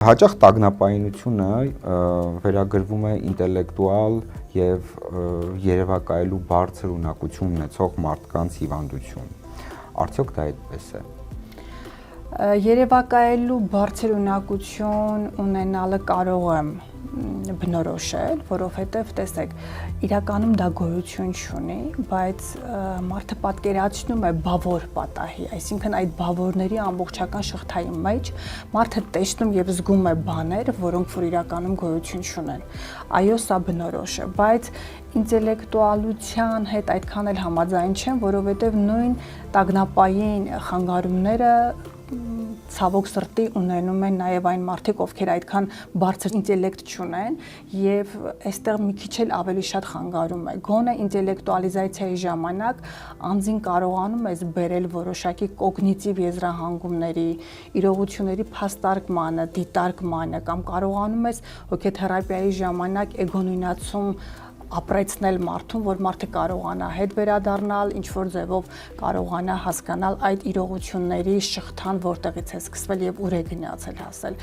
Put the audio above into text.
Հաճախ տագնապայինությունը վերագրվում է ինտելեկտուալ եւ երևակայելու բարձր ունակություն ունեցող մարդկանց հիվանդություն։ Արդյոք դա այդպես է։ Երևակայելու բարձր ունակություն ունենալը կարող է բնորոշել, որովհետև տեսեք, իրականում դա գոյություն չունի, բայց մարդը պատկերացնում է բավոր պատահի, այսինքն այդ բավորների ամբողջական շղթայի մեջ մարդը տեսնում եւ զգում է բաներ, որոնք որ իրականում գոյություն չունեն։ Այո, սա բնորոշ է, բայց ինտելեկտուալության հետ այդքան էլ համաձայն չեմ, որովհետև նույն տագնապային խանգարումները ցավոք սրտի ունենում են նաև այն մարդիկ, ովքեր այդքան բարձր ինտելեկտ չունեն եւ այստեղ մի քիչ էլ ավելի շատ խանգարում է։ Գոնե ինտելեկտուալիզացիայի ժամանակ անձին կարողանում է բերել որոշակի կոգնիտիվ եզրահանգումների, իրողությունների փաստարկմանը, դիտարկմանը կամ կարողանում է հոգեթերապիայի ժամանակ էգոնույնացում ապրեցնել մարդուն, որ մարդը կարողանա հետ վերադառնալ, ինչ որ ձևով կարողանա հասկանալ այդ իրողությունների շղթան որտեղից է սկսվել եւ ուր է գնացել հասել։